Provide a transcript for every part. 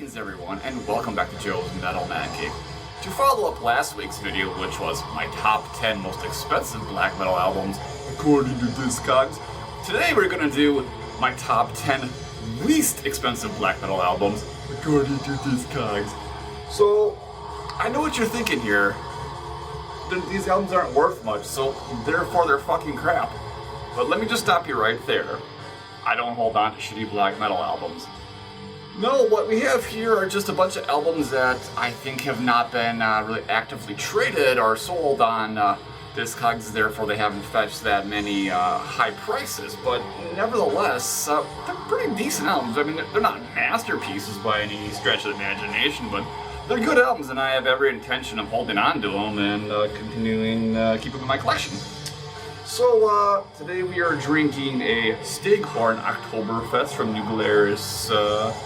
Greetings everyone, and welcome back to Joe's Metal Mancave. To follow up last week's video, which was my top 10 most expensive black metal albums according to Discogs, today we're going to do my top 10 least expensive black metal albums according to Discogs. So, I know what you're thinking here. These albums aren't worth much, so therefore they're fucking crap. But let me just stop you right there. I don't hold on to shitty black metal albums. No, what we have here are just a bunch of albums that I think have not been really actively traded or sold on Discogs, therefore they haven't fetched that many high prices, but nevertheless, they're pretty decent albums. I mean, they're not masterpieces by any stretch of the imagination, but they're good albums, and I have every intention of holding on to them and continuing keep them in my collection. So, today we are drinking a Staghorn Oktoberfest from New Glarus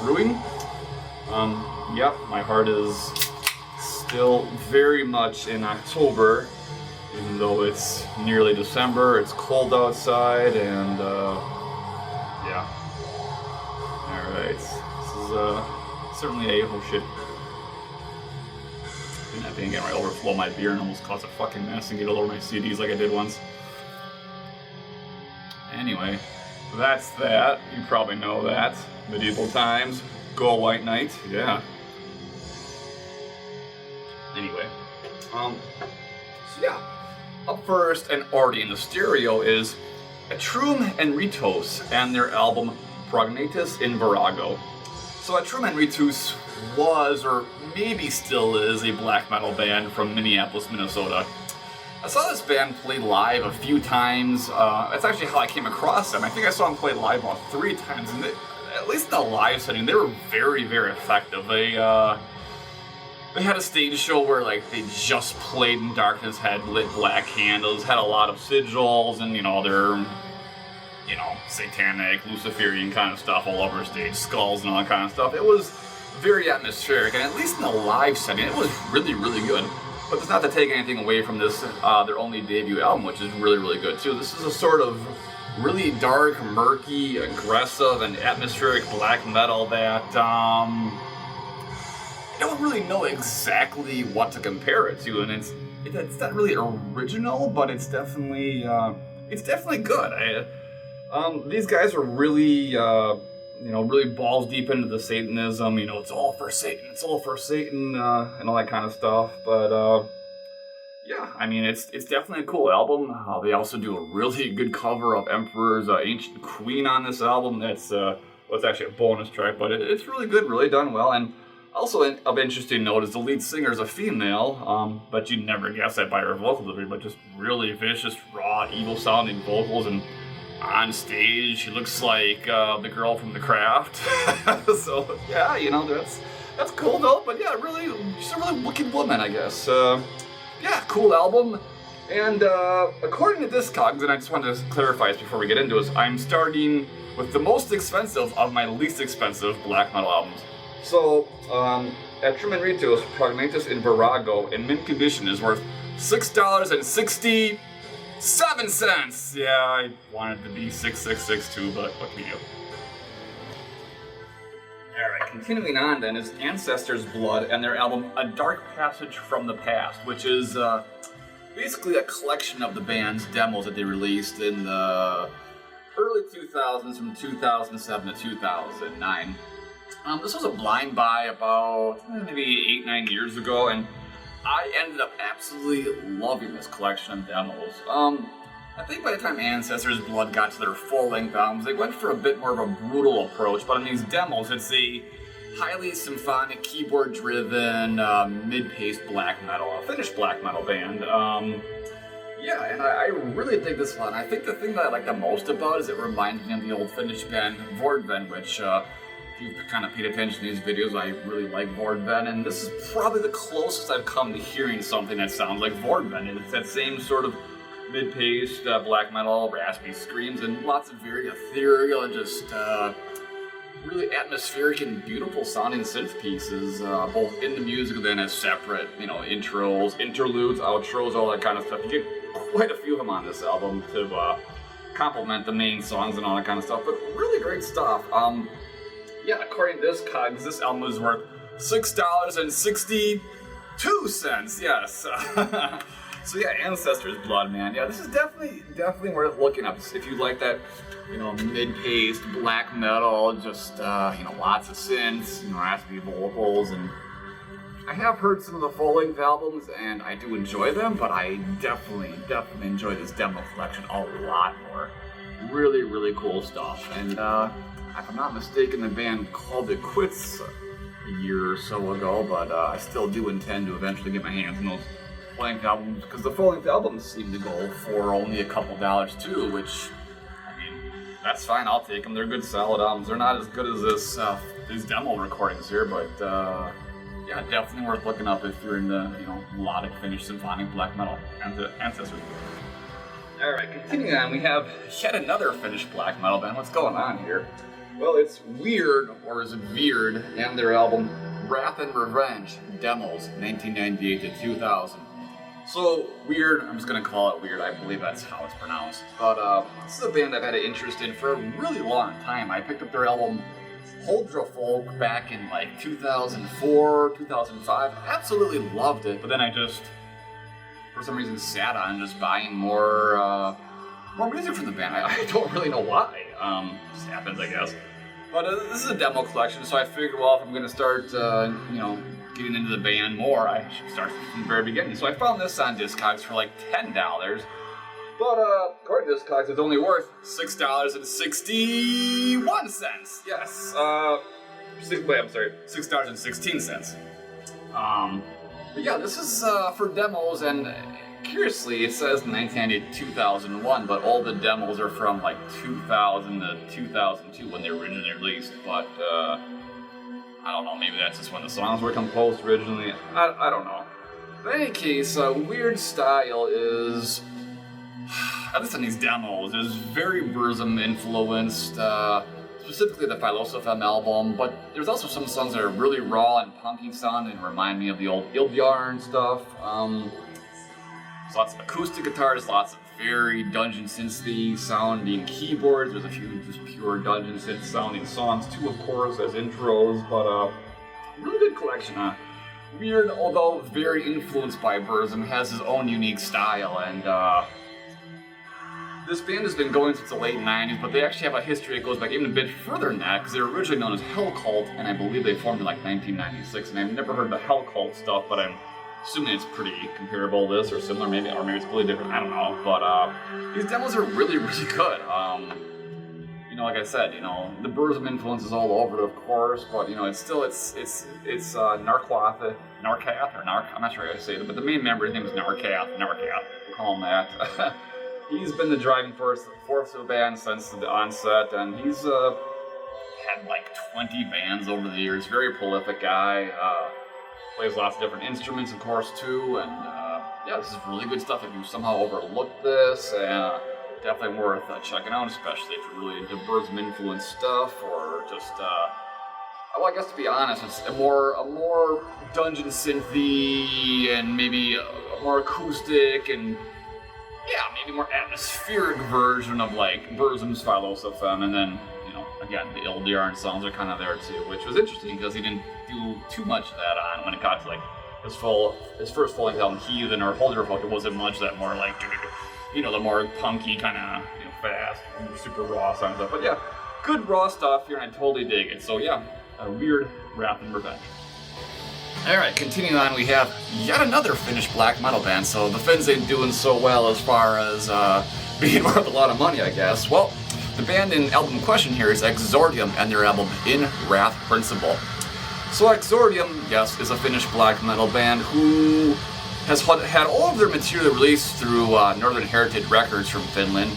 Brewing. Yep, my heart is still very much in October, even though it's nearly December, it's cold outside, and, yeah. Alright, this is, certainly a, oh shit. I think again, I overflow my beer and almost cause a fucking mess and get all over my CDs like I did once. Anyway, that's that. You probably know that. Medieval times. Go White Knight. Yeah. Anyway. So yeah. Up first and already in the stereo is Etrum and Ritos and their album Prognatus in Virago. So Etrum and Ritos was, or maybe still is, a black metal band from Minneapolis, Minnesota. I saw this band play live a few times. That's actually how I came across them. I think I saw them play live about 3 times, and at least in the live setting, they were very, very effective. They had a stage show where like they just played in darkness, had lit black candles, had a lot of sigils, and their satanic, Luciferian kind of stuff all over stage, skulls and all that kind of stuff. It was very atmospheric, and at least in the live setting, it was really, really good. But it's not to take anything away from this, their only debut album, which is really, really good too. This is a sort of really dark, murky, aggressive, and atmospheric black metal that I don't really know exactly what to compare it to, and it's not really original, but it's definitely good. These guys are really really balls deep into the Satanism, it's all for Satan, and all that kind of stuff, but, yeah, I mean, it's definitely a cool album. They also do a really good cover of Emperor's Ancient Queen on this album. That's, it's actually a bonus track, but it's really good, really done well, and also of interesting note is the lead singer is a female, but you'd never guess that by her vocal delivery, but just really vicious, raw, evil-sounding vocals, and on stage, she looks like the girl from The Craft. So yeah, that's cool though. But yeah, really, she's a really wicked woman, I guess. Yeah, cool album. And according to Discogs, and I just wanted to clarify this before we get into it, I'm starting with the most expensive of my least expensive black metal albums. So Etrum and Ritos, Prognatus in Virago, in mint condition is worth $6.67. Yeah, I wanted to be 6662, but what can we do? Alright, continuing on then is Ancestors' Blood and their album A Dark Passage from the Past, which is basically a collection of the band's demos that they released in the early 2000s, from 2007 to 2009. This was a blind buy about maybe 8-9 years ago, and I ended up absolutely loving this collection of demos. I think by the time Ancestors' Blood got to their full-length albums, they went for a bit more of a brutal approach, but on these demos, it's a highly symphonic, keyboard-driven, mid-paced black metal, a Finnish black metal band. Yeah, and I really dig this one. I think the thing that I like the most about it is it reminds me of the old Finnish band Vordven, which, if you've kind of paid attention to these videos, I really like Vordven, and this is probably the closest I've come to hearing something that sounds like Vordven. It's that same sort of mid-paced black metal, raspy screams, and lots of very ethereal and just really atmospheric and beautiful sounding synth pieces, both in the music and then as separate, intros, interludes, outros, all that kind of stuff. You get quite a few of them on this album to complement the main songs and all that kind of stuff, but really great stuff. yeah, according to Discogs, this album is worth $6.62. Yes. So yeah, Ancestors Blood, man. Yeah, this is definitely worth looking up if you like that, mid-paced black metal, just lots of synths, raspy vocals, and I have heard some of the full-length albums, and I do enjoy them, but I definitely enjoy this demo collection a lot more. Really, really cool stuff. And if I'm not mistaken, the band called it quits a year or so ago, but I still do intend to eventually get my hands on those full-length albums, because the full-length albums seem to go for only a couple dollars too, which, I mean, that's fine, I'll take them. They're good, solid albums. They're not as good as these demo recordings here, but yeah, definitely worth looking up if you're into, melodic, finished, symphonic black metal. Ancestors. Alright, continuing on, we have yet another Finnish black metal band. What's going on here? Well, it's Weird, or is it Veered, and their album Wrath and Revenge, Demos, 1998 to 2000. So, Weird, I'm just going to call it Weird, I believe that's how it's pronounced. But this is a band I've had an interest in for a really long time. I picked up their album Huldra Folk back in like 2004, 2005. Absolutely loved it, but then I just, for some reason, sat on just buying more music from the band. I don't really know why. Just happens, I guess. But this is a demo collection, so I figured, well, if I'm going to start, getting into the band more, I should start from the very beginning. So I found this on Discogs for like $10. But according to Discogs, it's only worth $6.61. Yes. $6.16. But yeah, this is for demos, and curiously, it says 1990 to 2001, but all the demos are from like 2000 to 2002 when they were originally released. But I don't know, maybe that's just when the songs were composed originally. I don't know. But in any case, Weird style is, at least on these demos, is very Burzum influenced, specifically the Philosophem album, but there's also some songs that are really raw and punky sound and remind me of the old Ilbjarn stuff. There's lots of acoustic guitars, lots of very dungeon synth sounding keyboards. There's a few just pure dungeon synth sounding songs too, of course, as intros, but really good collection. Weird, although very influenced by Burzum, has his own unique style, and this band has been going since the late 90s, but they actually have a history that goes back even a bit further than that, because they're originally known as Hell Cult, and I believe they formed in like 1996, and I've never heard the Hell Cult stuff, but I'm assuming it's pretty comparable to this, or similar maybe, or maybe it's completely different, I don't know, but these demos are really, really good. Like I said, the Burzum influence is all over it, of course, but it's still, it's Narcath, I'm not sure how to say it, but the main member, his name is Narcath, we'll call him that. He's been the driving force of the band since the onset, and he's had like 20 bands over the years. Very prolific guy. Plays lots of different instruments, of course, too. And yeah, this is really good stuff. If you somehow overlooked this, definitely worth checking out, especially if you're really into Burzum influenced stuff, or just well, I guess to be honest, it's a more dungeon synthy and maybe a more acoustic and, yeah, maybe more atmospheric version of like Burzum's Philosophem, and then, again, the Ilbjarn songs are kind of there too, which was interesting because he didn't do too much of that on when it got to like his first full-length album, Heathen or Huldra Folk. It wasn't much that more like, the more punky kind of, fast, super raw songs. But yeah, good raw stuff here, and I totally dig it. So yeah, a Weird, Wrath and Revenge. Alright, continuing on, we have yet another Finnish black metal band, so the Finns ain't doing so well as far as being worth a lot of money, I guess. Well, the band in album question here is Exordium, and their album In Wrath Principle. So Exordium, yes, is a Finnish black metal band who has had all of their material released through Northern Heritage Records from Finland,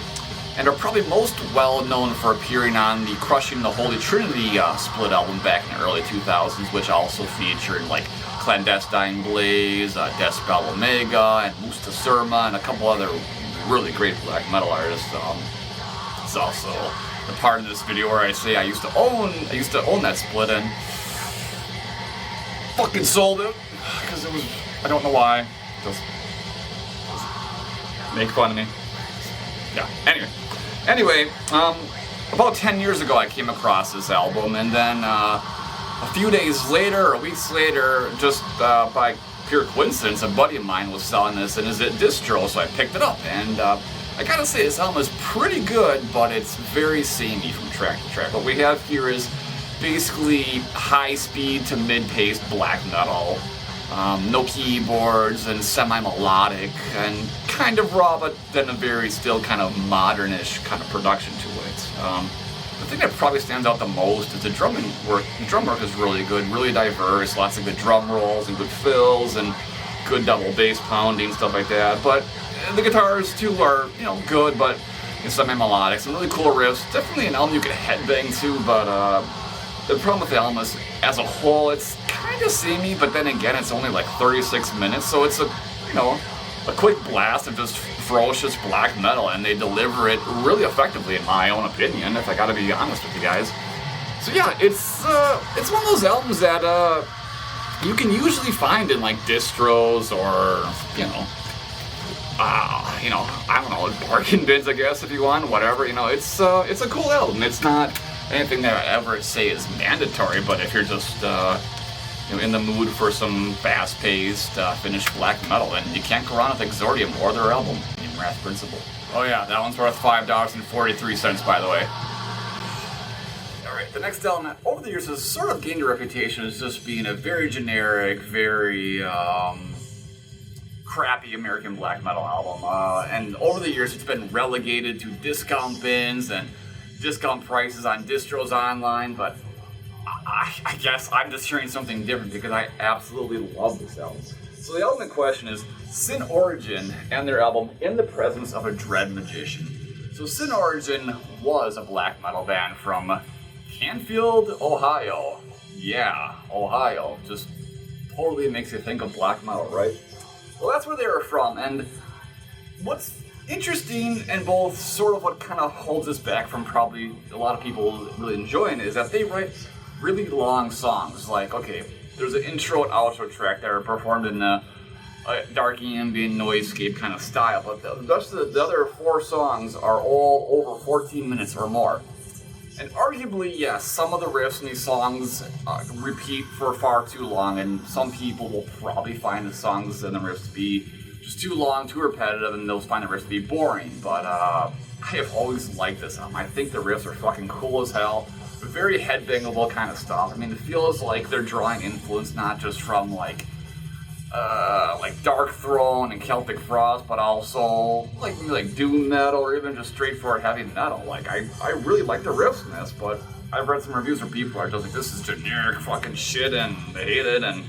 and are probably most well known for appearing on the Crushing the Holy Trinity split album back in the early 2000s, which also featured like Clandestine Blaze, Despel Omega, and Musta Surma, and a couple other really great black metal artists. It's also the part in this video where I say I used to own that split and fucking sold it because it was, I don't know why, just make fun of me. Yeah. Anyway, about 10 years ago I came across this album, and then a few days later, or weeks later, just by pure coincidence, a buddy of mine was selling this and is at distro, so I picked it up, and I gotta say this album is pretty good, but it's very samey from track to track. What we have here is basically high-speed to mid-paced black metal, no keyboards and semi-melodic and kind of raw, but then a very still kind of modernish kind of production to it. The thing that probably stands out the most is the drum work. The drum work is really good, really diverse, lots of good drum rolls and good fills and good double bass pounding, stuff like that. But the guitars too are, good, but semi-melodic, some really cool riffs. Definitely an album you could headbang to, but the problem with the album is, as a whole, it's kind of samey, but then again, it's only like 36 minutes, so it's a quick blast of just ferocious black metal, and they deliver it really effectively, in my own opinion, if I gotta be honest with you guys. So yeah, it's one of those albums that you can usually find in like distros or I don't know, bargain bins, I guess, if you want, whatever. It's a cool album. It's not anything that I ever say is mandatory, but if you're just in the mood for some fast-paced, finished black metal, and you can't go wrong with Exordium or their album, in Wrath Principle. Oh yeah, that one's worth $5.43, by the way. Alright, the next album, over the years, has sort of gained a reputation as just being a very generic, very crappy American black metal album. And over the years, it's been relegated to discount bins and discount prices on distros online, but I guess I'm just hearing something different because I absolutely love this album. So the album in question is Sin Origin and their album In the Presence of a Dread Magician. So Sin Origin was a black metal band from Canfield, Ohio. Yeah, Ohio. Just totally makes you think of black metal, right? Well, that's where they were from, and what's interesting and both sort of what kind of holds us back from probably a lot of people really enjoying it is that they write really long songs. Like, okay, there's an intro and outro track that are performed in a dark ambient noisescape kind of style, but the other 4 songs are all over 14 minutes or more. And arguably, yes, some of the riffs in these songs repeat for far too long, and some people will probably find the songs and the riffs to be just too long, too repetitive, and they'll find the riffs to be boring. But I have always liked this album. I think the riffs are fucking cool as hell. Very headbangable kind of stuff. I mean, it feels like they're drawing influence not just from like Dark Throne and Celtic Frost, but also like doom metal or even just straightforward heavy metal. Like I really like the riffs in this, but I've read some reviews where people are just like, this is generic fucking shit and they hate it, and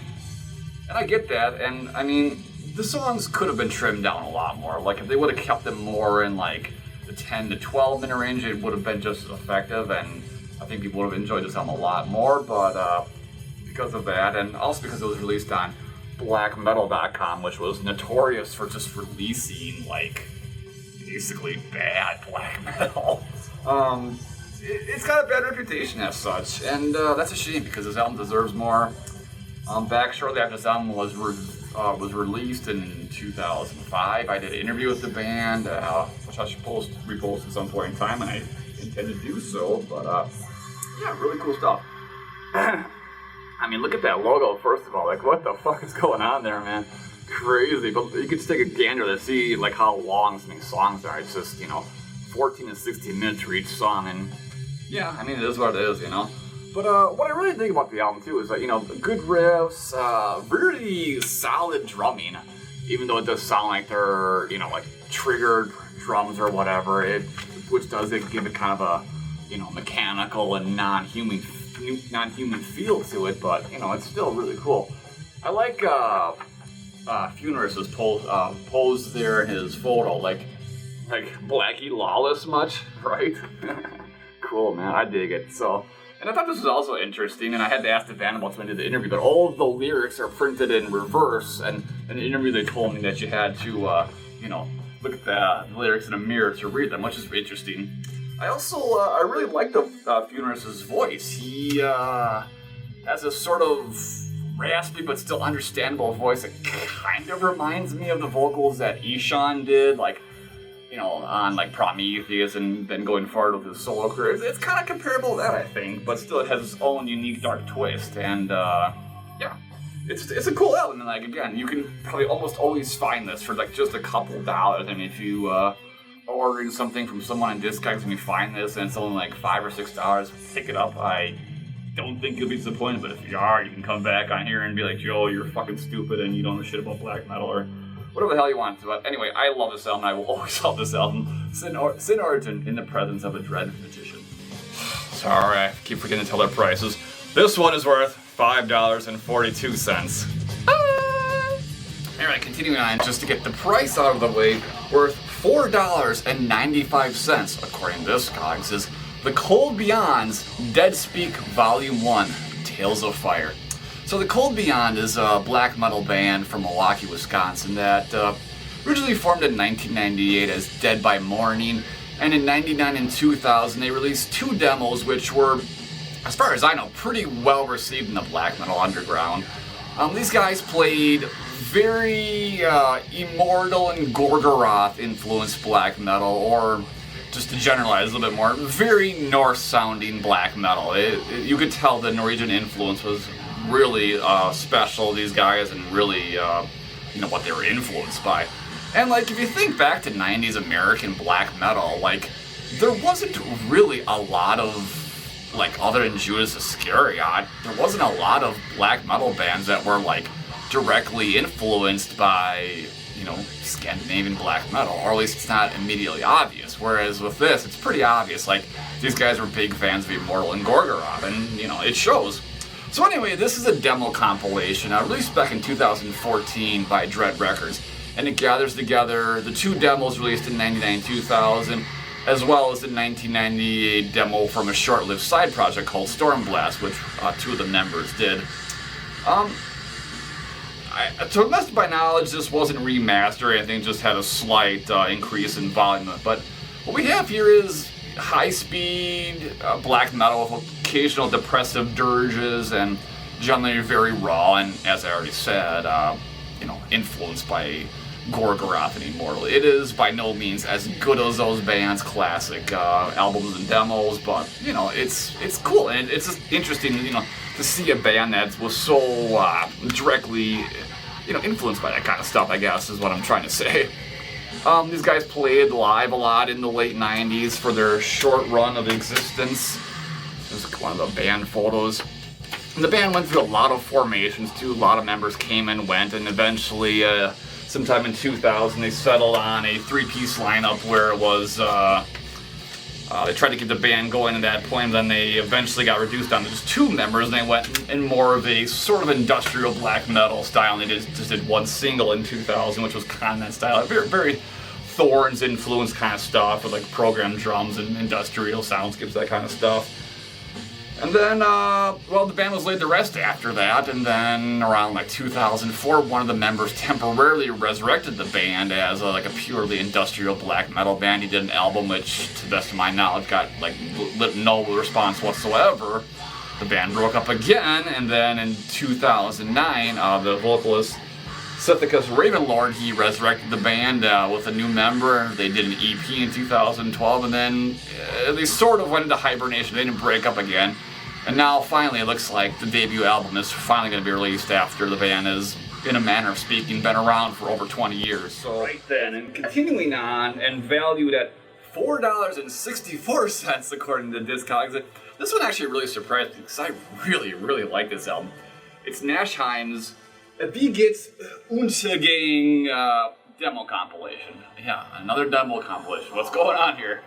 I get that. And I mean, the songs could have been trimmed down a lot more. Like if they would have kept them more in like the 10 to 12 minute range, it would have been just as effective, and I think people would have enjoyed this album a lot more. But because of that, and also because it was released on blackmetal.com, which was notorious for just releasing like basically bad black metal, it's got a bad reputation as such, and that's a shame because this album deserves more. Back shortly after this album was released in 2005, I did an interview with the band, which I should repost at some point in time, and I intend to do so. But yeah, really cool stuff. I mean, look at that logo, first of all. Like, what the fuck is going on there, man? Crazy. But you could just take a gander to see, like, how long some of these songs are. It's just, 14 to 16 minutes for each song. And, yeah, I mean, it is what it is, But what I really think about the album, too, is that, good riffs, really solid drumming. Even though it does sound like they're, like, triggered drums or whatever, which does give it kind of a, mechanical and non-human feel to it, but it's still really cool. I like Funerus's pose there in his photo, like Blackie Lawless much, right? Cool, man, I dig it. So, and I thought this was also interesting, and I had to ask the band about when I did the interview, but all of the lyrics are printed in reverse, and in the interview they told me that you had to look at the lyrics in a mirror to read them, which is interesting. I also, I really like the Funerus's voice. He has a sort of raspy but still understandable voice that kind of reminds me of the vocals that Ishan did, like, on like Prometheus and then going forward with his solo career. It's kind of comparable to that, I think, but still it has its own unique dark twist, and yeah, it's a cool album. And like again, you can probably almost always find this for like just a couple dollars. I mean, if you are ordering something from someone on Discogs and you find this and it's only like $5 or $6, pick it up. I don't think you'll be disappointed, but if you are, you can come back on here and be like, Joe, you're fucking stupid and you don't know shit about black metal or whatever the hell you want to. But anyway, I love this album. I will always love this album. Sin Origin, In the Presence of a Dread Magician. Sorry, I keep forgetting to tell their prices. This one is worth $5.42. Alright, continuing on, just to get the price out of the way, worth $4.95, according to Discogs, is The Cold Beyond's Dead Speak Volume 1, Tales of Fire. So The Cold Beyond is a black metal band from Milwaukee, Wisconsin that originally formed in 1998 as Dead by Morning, and in 99 and 2000 they released 2 demos which were, as far as I know, pretty well received in the black metal underground. These guys played very Immortal and Gorgoroth influenced black metal, or just to generalize a little bit more, very Norse sounding black metal. You could tell the Norwegian influence was really special, these guys, and really what they were influenced by. And like, if you think back to 90s American black metal, like, there wasn't really a lot of, like, other than Judas Iscariot, there wasn't a lot of black metal bands that were like directly influenced by Scandinavian black metal, or at least it's not immediately obvious. Whereas with this, it's pretty obvious. Like, these guys were big fans of Immortal and Gorgoroth, and it shows. So anyway, this is a demo compilation released back in 2014 by Dread Records, and it gathers together the 2 demos released in 99-2000, as well as the 1998 demo from a short-lived side project called Stormblast, which 2 of the members did. To the best of my knowledge, this wasn't remastered or anything, just had a slight increase in volume. But what we have here is high-speed black metal with occasional depressive dirges and generally very raw, and as I already said, influenced by Gorgoroth and Immortal. It is by no means as good as those bands' classic albums and demos, but it's cool, and it's just interesting, to see a band that was so directly, influenced by that kind of stuff, I guess, is what I'm trying to say. These guys played live a lot in the late 90s for their short run of existence. This is one of the band photos. And the band went through a lot of formations too. A lot of members came and went, and eventually, sometime in 2000, they settled on a 3-piece lineup where it was, they tried to get the band going at that point, and then they eventually got reduced down to just 2 members, and they went in more of a sort of industrial black metal style, and they just did 1 single in 2000, which was kind of that style. Very, very Thorns influenced kind of stuff, with like programmed drums and industrial soundscapes, that kind of stuff. And then, the band was laid to rest after that, and then around like 2004, one of the members temporarily resurrected the band as a purely industrial black metal band. He did an album which, to the best of my knowledge, got no response whatsoever. The band broke up again, and then in 2009, the vocalist Sithicus Ravenlord, he resurrected the band with a new member. They did an EP in 2012, and then they sort of went into hibernation. They didn't break up again. And now, finally, it looks like the debut album is finally going to be released after the band has, in a manner of speaking, been around for over 20 years. So right then, and continuing on, and valued at $4.64, according to Discogs. This one actually really surprised me, because I really, really like this album. It's Nifelheim's Wie geht's Untergang demo compilation. Yeah, another demo compilation. What's going on here?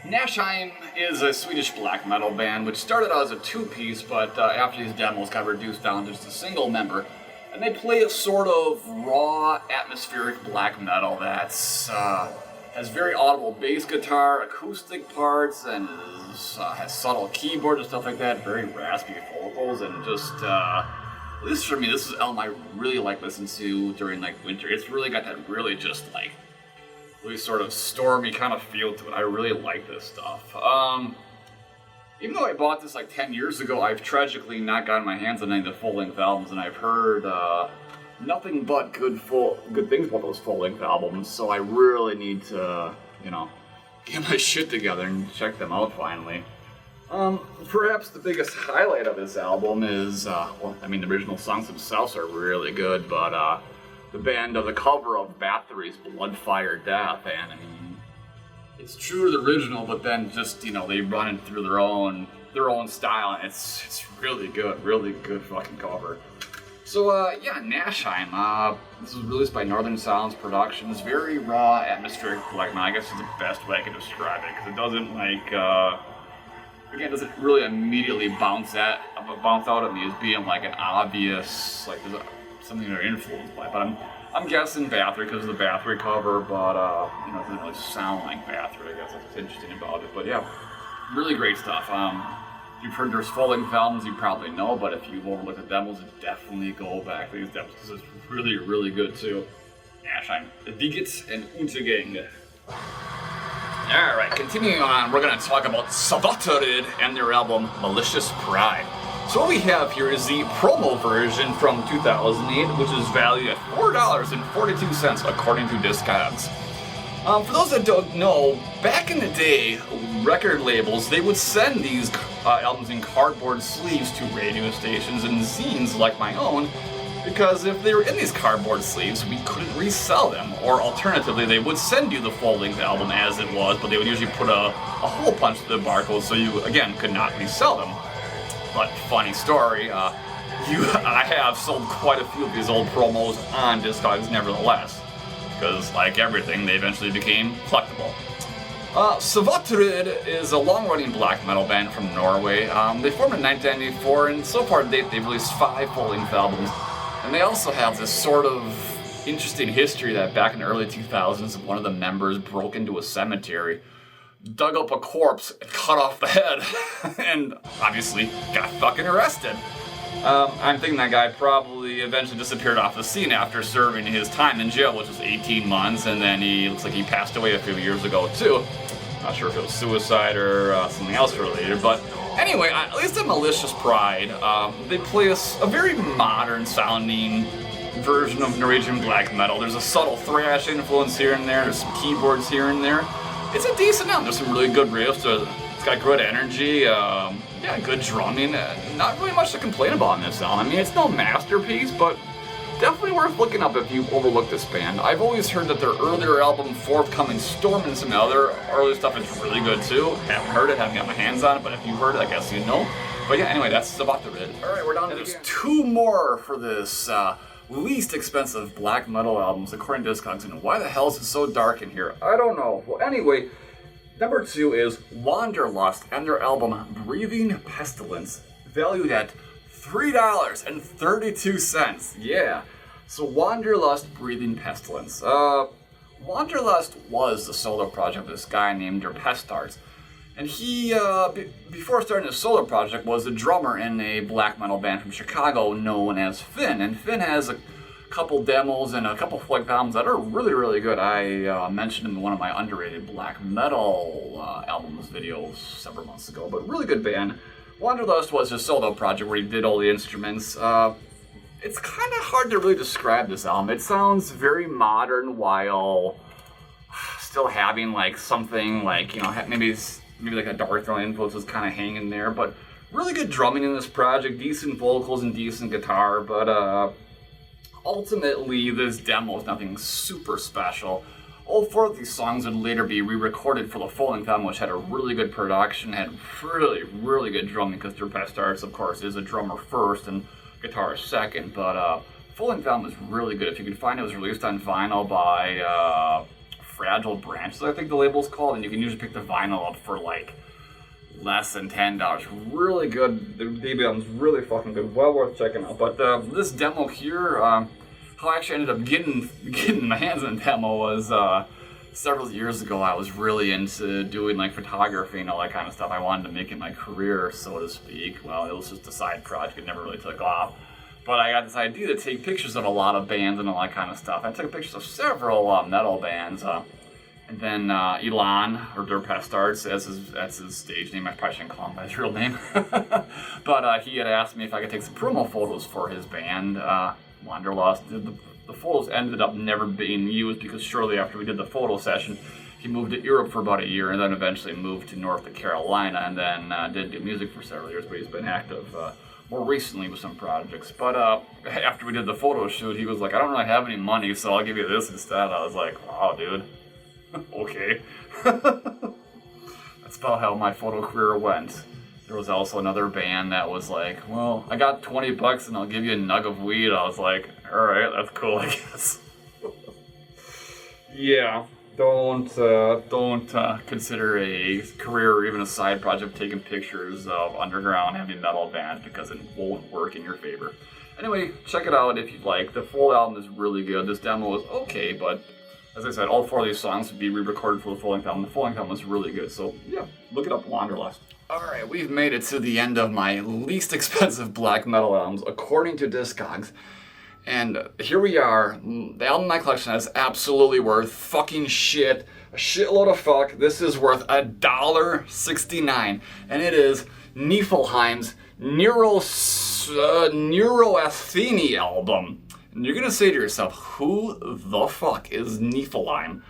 Nifelheim is a Swedish black metal band which started out as a 2-piece, but after these demos got reduced down to just a single member. And they play a sort of raw, atmospheric black metal that's has very audible bass guitar, acoustic parts, and has subtle keyboard and stuff like that, very raspy vocals, and just, at least for me, this is an album I really like listening to during winter. It's really got that really just really sort of stormy kind of feel to it. I really like this stuff. Even though I bought this 10 years ago, I've tragically not gotten my hands on any of the full-length albums, and I've heard nothing but good things about those full-length albums, so I really need to, get my shit together and check them out finally. Perhaps the biggest highlight of this album is, the original songs themselves are really good, but the band of the cover of Bathory's Blood, Fire, Death, and I mean, it's true to the original, but then just, they run it through their own style, and it's really good fucking cover. So, Nifelheim, this was released by Northern Sounds Productions. Very raw, atmospheric black metal, I guess is the best way I can describe it, because it doesn't, again, doesn't really immediately bounce out at me as being, like, an obvious, like, there's something they're influenced by, but I'm guessing Bathory because of the Bathory cover, but, it doesn't really sound like Bathory, I guess that's what's interesting about it, but yeah, really great stuff. If you've heard their full-length albums, you probably know, but if you've overlooked the demos, definitely go back to these demos, because it's really good, too. Nifelheim, Vigit and Untergang. Alright, continuing on, we're going to talk about Savatoid and their album Malicious Pride. So what we have here is the promo version from 2008, which is valued at $4.42 according to Discogs. For those that don't know, back in the day, record labels, they would send these albums in cardboard sleeves to radio stations and zines like my own, because if they were in these cardboard sleeves, we couldn't resell them. Or alternatively, they would send you the full-length album as it was, but they would usually put a hole punch to the barcode so you, again, could not resell them. But funny story, I have sold quite a few of these old promos on Discogs nevertheless, because like everything, they eventually became collectible. Savatoid is a long-running black metal band from Norway. They formed in 1994, and so far to date, they've released 5 full-length albums. And they also have this sort of interesting history that back in the early 2000s, one of the members broke into a cemetery, dug up a corpse, and cut off the head, and obviously got fucking arrested. I'm thinking that guy probably eventually disappeared off the scene after serving his time in jail, which was 18 months, and then he looks like he passed away a few years ago too. Not sure if it was suicide or something else related, but anyway, at least at Malicious Pride, they play a very modern sounding version of Norwegian black metal. There's a subtle thrash influence here and there, there's some keyboards here and there. It's a decent album, there's some really good riffs, it's got good energy, good drumming, not really much to complain about in this album. I mean, it's no masterpiece, but definitely worth looking up if you've overlooked this band. I've always heard that their earlier album, Forthcoming Storm, and some other early stuff is really good too. Haven't heard it, haven't got my hands on it, but if you've heard it, I guess you know. But yeah, anyway, that's Savatoid. Alright, we're down to there's 2 more for this least expensive black metal albums according to Discogs, and why the hell is it so dark in here? I don't know. Well, anyway, number 2 is Wanderlust and their album Breathing Pestilence, valued at $3.32. Yeah. So Wanderlust, Breathing Pestilence. Wanderlust was the solo project of this guy named Pestards. And he, before starting his solo project, was a drummer in a black metal band from Chicago known as Finn. And Finn has a couple demos and a couple full-length albums that are really good. I mentioned in one of my underrated black metal albums videos several months ago, but really good band. Wanderlust was his solo project where he did all the instruments. It's kind of hard to really describe this album. It sounds very modern while still having like something like, maybe like a Dark Throne influence was kind of hanging there, but really good drumming in this project, decent vocals and decent guitar, but ultimately this demo is nothing super special. All 4 of these songs would later be re-recorded for the full-length album, which had a really good production, had really good drumming, because Pestards, of course, is a drummer first and guitar second, but full-length album is really good. If you can find it, it was released on vinyl by Fragile Branches, I think the label's called, and you can usually pick the vinyl up for like less than $10. Really good. The debut album's really fucking good, well worth checking out. But this demo here, how I actually ended up getting my hands on the demo was several years ago. I was really into doing like photography and all that kind of stuff. I wanted to make it my career, so to speak. Well, it was just a side project. It never really took off. But I got this idea to take pictures of a lot of bands and all that kind of stuff. I took pictures of several metal bands. And then Elon, or Pestards, that's his stage name. I probably shouldn't call him by his real name. But he had asked me if I could take some promo photos for his band, Wanderlust. The photos ended up never being used because shortly after we did the photo session, he moved to Europe for about a year and then eventually moved to North Carolina and then didn't do music for several years, but he's been active more recently with some projects. But after we did the photo shoot, he was like, I don't really have any money, so I'll give you this instead. I was like, wow, dude. Okay. That's about how my photo career went. There was also another band that was like, well, I got $20 and I'll give you a nug of weed. I was like, alright, that's cool, I guess. Yeah. Don't consider a career or even a side project taking pictures of underground heavy metal bands because it won't work in your favor. Anyway, check it out if you'd like. The full album is really good. This demo is okay, but as I said, all 4 of these songs would be re-recorded for the full-length album. The full-length album is really good, so yeah, look it up, Wanderlust. Alright, we've made it to the end of my least expensive black metal albums, according to Discogs. And here we are. The album in my collection is absolutely worth fucking shit. A shitload of fuck. This is worth $1.69. And it is Nifelheim's Neuroasthenia album. And you're going to say to yourself, who the fuck is Nifelheim?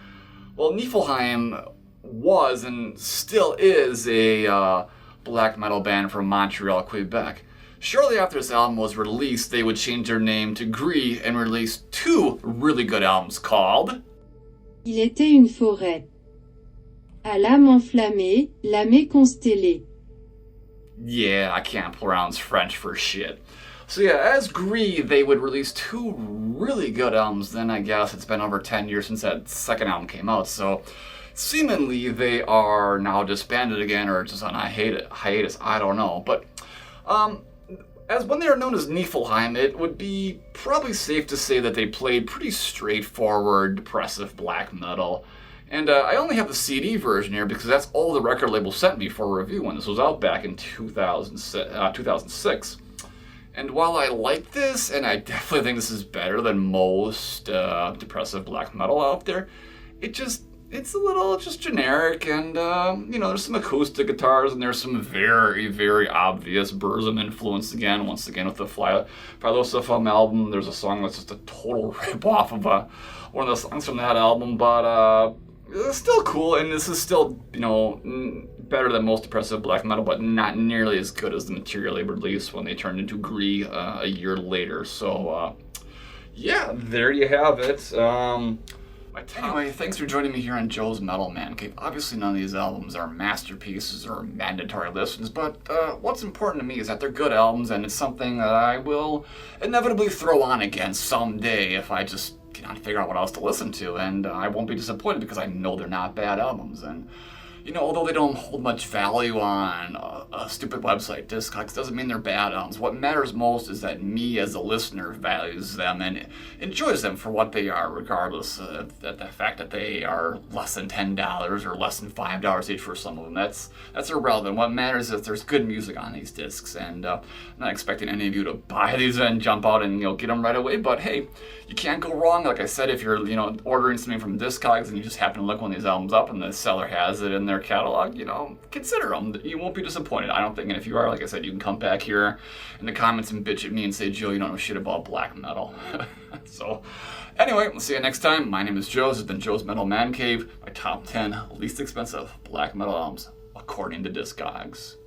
Well, Nifelheim was and still is a black metal band from Montreal, Quebec. Shortly after this album was released, they would change their name to Gree and release 2 really good albums called Il était une forêt. À l'âme enflammée, l'âme constellée. Yeah, I can't pronounce French for shit. So yeah, as Gree, they would release 2 really good albums. Then I guess it's been over 10 years since that second album came out. So seemingly they are now disbanded again or just on a hiatus. I don't know. But as when they are known as Nifelheim, it would be probably safe to say that they played pretty straightforward, depressive black metal. And I only have the CD version here because that's all the record label sent me for review when this was out back in 2006. And while I like this, and I definitely think this is better than most depressive black metal out there, it's a little just generic, and there's some acoustic guitars, and there's some very, very obvious Burzum influence once again with the Philosophem album. There's a song that's just a total rip-off of one of the songs from that album, but it's still cool, and this is still, better than most depressive black metal, but not nearly as good as the material they released when they turned into Gree a year later. So, yeah, there you have it. Anyway, thanks for joining me here on Joe's Metal Mancave. Obviously, none of these albums are masterpieces or mandatory listens, but what's important to me is that they're good albums, and it's something that I will inevitably throw on again someday if I just cannot figure out what else to listen to, and I won't be disappointed because I know they're not bad albums. And although they don't hold much value on a stupid website, Discogs, doesn't mean they're bad albums. What matters most is that me as a listener values them and enjoys them for what they are, regardless of the fact that they are less than $10 or less than $5 each for some of them. That's irrelevant. What matters is that there's good music on these discs, and I'm not expecting any of you to buy these and jump out and get them right away, but hey, you can't go wrong. Like I said, if you're ordering something from Discogs and you just happen to look one of these albums up and the seller has it in their catalog, consider them. You won't be disappointed, I don't think. And if you are, like I said, you can come back here in the comments and bitch at me and say, Joe, you don't know shit about black metal. So, anyway, we'll see you next time. My name is Joe. This has been Joe's Metal Man Cave, my top 10 least expensive black metal albums, according to Discogs.